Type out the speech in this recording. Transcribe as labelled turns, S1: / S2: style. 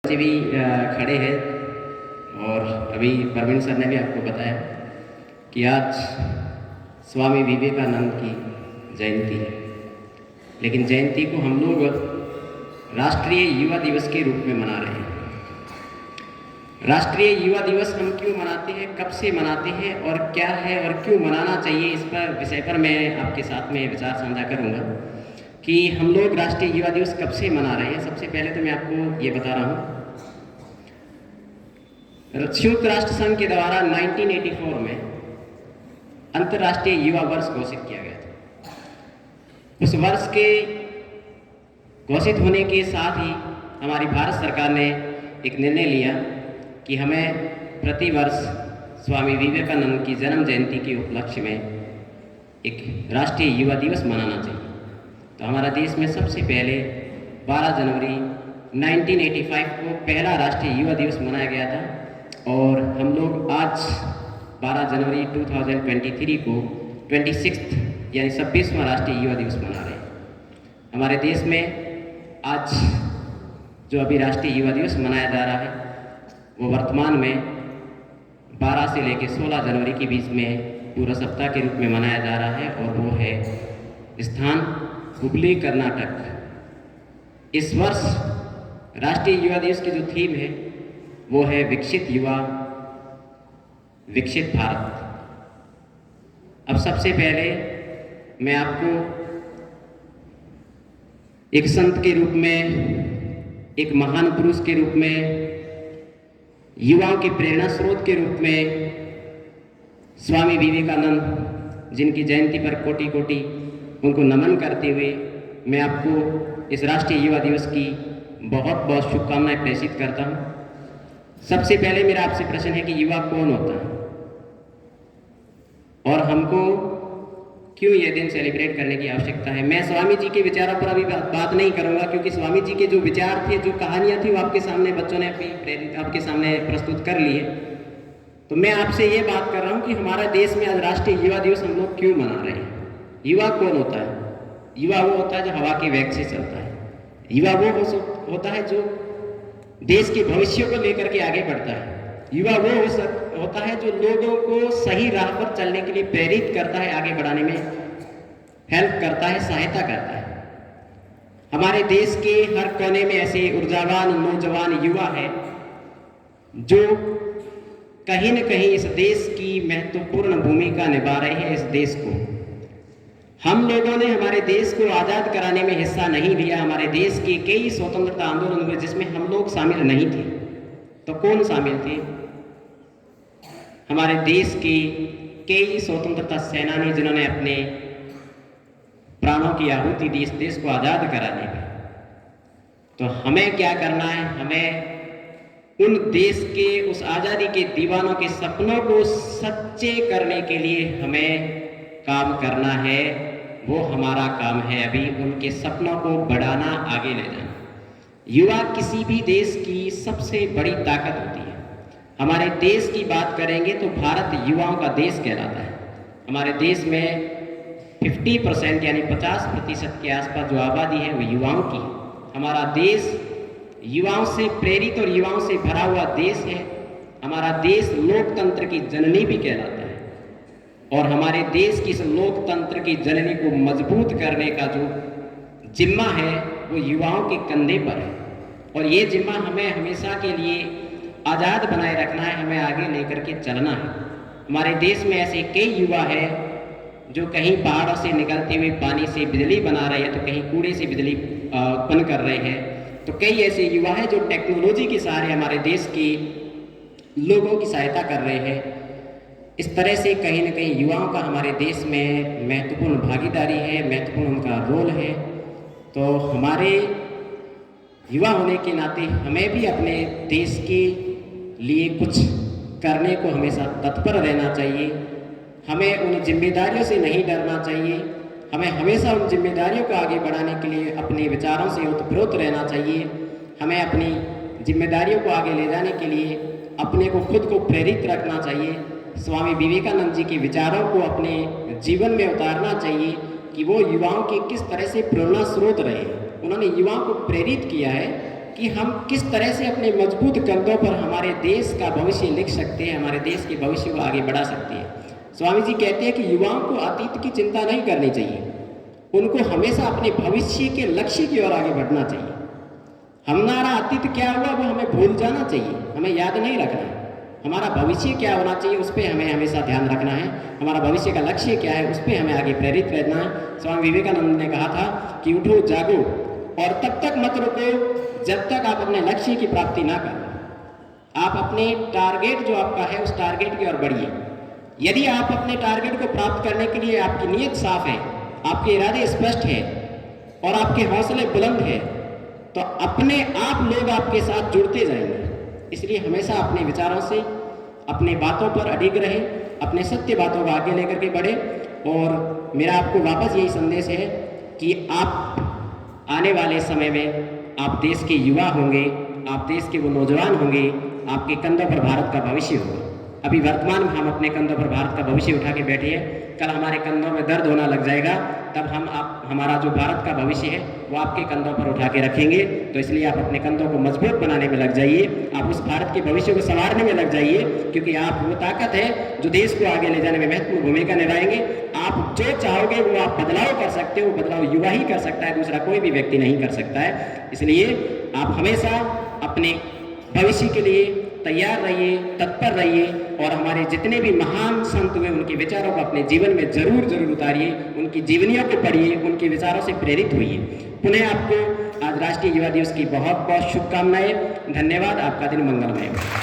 S1: जी भी खड़े हैं और अभी परवीन सर ने भी आपको बताया कि आज स्वामी विवेकानंद की जयंती है, लेकिन जयंती को हम लोग राष्ट्रीय युवा दिवस के रूप में मना रहे हैं। राष्ट्रीय युवा दिवस हम क्यों मनाते हैं, कब से मनाते हैं और क्या है और क्यों मनाना चाहिए, इस पर विषय पर मैं आपके साथ में विचार साझा करूंगा कि हम लोग राष्ट्रीय युवा दिवस कब से मना रहे हैं। सबसे पहले तो मैं आपको ये बता रहा हूँ, संयुक्त राष्ट्र संघ के द्वारा 1984 में अंतर्राष्ट्रीय युवा वर्ष घोषित किया गया था। उस वर्ष के घोषित होने के साथ ही हमारी भारत सरकार ने एक निर्णय लिया कि हमें प्रतिवर्ष स्वामी विवेकानंद की जन्म जयंती के उपलक्ष्य में एक राष्ट्रीय युवा दिवस मनाना चाहिए। तो हमारा देश में सबसे पहले 12 जनवरी 1985 को पहला राष्ट्रीय युवा दिवस मनाया गया था और हम लोग आज 12 जनवरी 2023 को 26th यानी 26वां राष्ट्रीय युवा दिवस मना रहे हैं। हमारे देश में आज जो अभी राष्ट्रीय युवा दिवस मनाया जा रहा है वो वर्तमान में 12 से लेकर 16 जनवरी के बीच में पूरा सप्ताह के रूप में मनाया जा रहा है और वो है स्थान हुबली, कर्नाटक। इस वर्ष राष्ट्रीय युवा दिवस की जो थीम है वो है विकसित युवा विकसित भारत। अब सबसे पहले मैं आपको एक संत के रूप में, एक महान पुरुष के रूप में, युवाओं की प्रेरणा स्रोत के रूप में स्वामी विवेकानंद जिनकी जयंती पर कोटि कोटि उनको नमन करते हुए मैं आपको इस राष्ट्रीय युवा दिवस की बहुत बहुत शुभकामनाएं प्रेषित करता हूं। सबसे पहले मेरा आपसे प्रश्न है कि युवा कौन होता है और हमको क्यों यह दिन सेलिब्रेट करने की आवश्यकता है। मैं स्वामी जी के विचारों पर अभी बात नहीं करूंगा क्योंकि स्वामी जी के जो विचार थे, जो कहानियां थी वो आपके सामने बच्चों ने आपके सामने प्रस्तुत कर ली है। तो मैं आपसे ये बात कर रहा हूं कि हमारा देश में आज राष्ट्रीय युवा दिवस हम लोग क्यों मना रहे हैं। युवा कौन होता है? युवा वो होता है जो हवा के वेग से चलता है। युवा वो होता है जो देश के भविष्य को लेकर के आगे बढ़ता है। युवा वो होता है जो लोगों को सही राह पर चलने के लिए प्रेरित करता है, आगे बढ़ाने में हेल्प करता है, सहायता करता है। हमारे देश के हर कोने में ऐसे ऊर्जावान नौजवान युवा है जो कहीं न कहीं इस देश की महत्वपूर्ण भूमिका निभा रहे हैं। इस देश को हम लोगों ने हमारे देश को आज़ाद कराने में हिस्सा नहीं लिया। हमारे देश के कई स्वतंत्रता आंदोलन हुए जिसमें हम लोग शामिल नहीं थे। तो कौन शामिल थे? हमारे देश के कई स्वतंत्रता सेनानी जिन्होंने अपने प्राणों की आहुति दी इस देश को आज़ाद कराने में। तो हमें क्या करना है? हमें उन देश के उस आज़ादी के दीवानों के सपनों को सच्चे करने के लिए हमें काम करना है। वो हमारा काम है अभी उनके सपनों को बढ़ाना, आगे ले जाना। युवा किसी भी देश की सबसे बड़ी ताकत होती है। हमारे देश की बात करेंगे तो भारत युवाओं का देश कहलाता है। हमारे देश में 50% यानी 50% के आसपास जो आबादी है वो युवाओं की है। हमारा देश युवाओं से प्रेरित और युवाओं से भरा हुआ देश है। हमारा देश लोकतंत्र की जननी भी कहलाता है और हमारे देश की इस लोकतंत्र की जननी को मजबूत करने का जो जिम्मा है वो युवाओं के कंधे पर है और ये जिम्मा हमें हमेशा के लिए आज़ाद बनाए रखना है, हमें आगे लेकर के चलना है। हमारे देश में ऐसे कई युवा हैं जो कहीं पहाड़ों से निकलते हुए पानी से बिजली बना रहे हैं, तो कहीं कूड़े से बिजली उत्पन्न कर रहे हैं। तो कई ऐसे युवा हैं जो टेक्नोलॉजी के सहारे हमारे देश के लोगों की सहायता कर रहे हैं। इस तरह से कहीं न कहीं युवाओं का हमारे देश में महत्वपूर्ण भागीदारी है, महत्वपूर्ण उनका रोल है। तो हमारे युवा होने के नाते हमें भी अपने देश के लिए कुछ करने को हमेशा तत्पर रहना चाहिए। हमें उन जिम्मेदारियों से नहीं डरना चाहिए। हमें हमेशा उन जिम्मेदारियों को आगे बढ़ाने के लिए अपने विचारों से ओतप्रोत रहना चाहिए। हमें अपनी जिम्मेदारियों को आगे ले जाने के लिए अपने को खुद को प्रेरित रखना चाहिए। स्वामी विवेकानंद जी के विचारों को अपने जीवन में उतारना चाहिए कि वो युवाओं के किस तरह से प्रेरणा स्रोत रहे। उन्होंने युवाओं को प्रेरित किया है कि हम किस तरह से अपने मजबूत कंधों पर हमारे देश का भविष्य लिख सकते हैं, हमारे देश के भविष्य को आगे बढ़ा सकते हैं। स्वामी जी कहते हैं कि युवाओं को अतीत की चिंता नहीं करनी चाहिए, उनको हमेशा अपने भविष्य के लक्ष्य की ओर आगे बढ़ना चाहिए। हमारा अतीत क्या हुआ वो हमें भूल जाना चाहिए, हमें याद नहीं रखना है। हमारा भविष्य क्या होना चाहिए उस पर हमें हमेशा ध्यान रखना है। हमारा भविष्य का लक्ष्य क्या है उस पर हमें आगे प्रेरित रहना है। स्वामी विवेकानंद ने कहा था कि उठो जागो और तब तक मत रुको जब तक आप अपने लक्ष्य की प्राप्ति ना करें। आप अपने टारगेट जो आपका है उस टारगेट की ओर बढ़िए। यदि आप अपने टारगेट को प्राप्त करने के लिए आपकी नीयत साफ है, आपके इरादे स्पष्ट है और आपके हौसले बुलंद है, तो अपने आप लोग आपके साथ जुड़ते जाएंगे। इसलिए हमेशा अपने विचारों से, अपने बातों पर अडिग रहें, अपने सत्य बातों को आगे लेकर के बढ़े। और मेरा आपको वापस यही संदेश है कि आप आने वाले समय में आप देश के युवा होंगे, आप देश के वो नौजवान होंगे, आपके कंधों पर भारत का भविष्य होगा। अभी वर्तमान में हम अपने कंधों पर भारत का भविष्य उठा के बैठे हैं, कल हमारे कंधों में दर्द होना लग जाएगा, तब हमारा जो भारत का भविष्य है वो आपके कंधों पर उठा के रखेंगे। तो इसलिए आप अपने कंधों को मजबूत बनाने में लग जाइए, आप उस भारत के भविष्य को संवारने में लग जाइए, क्योंकि आप वो ताकत है जो देश को आगे ले जाने में महत्वपूर्ण भूमिका निभाएंगे। आप जो चाहोगे वो आप बदलाव कर सकते हो, बदलाव युवा ही कर सकता है, दूसरा कोई भी व्यक्ति नहीं कर सकता है। इसलिए आप हमेशा अपने भविष्य के लिए तैयार रहिए, तत्पर रहिए और हमारे जितने भी महान संत हुए उनके विचारों को अपने जीवन में जरूर उतारिए, उनकी जीवनियों को पढ़िए, उनके विचारों से प्रेरित होइए। पुनः आपको आज राष्ट्रीय युवा दिवस की बहुत बहुत शुभकामनाएं। धन्यवाद। आपका दिन मंगलमय हो।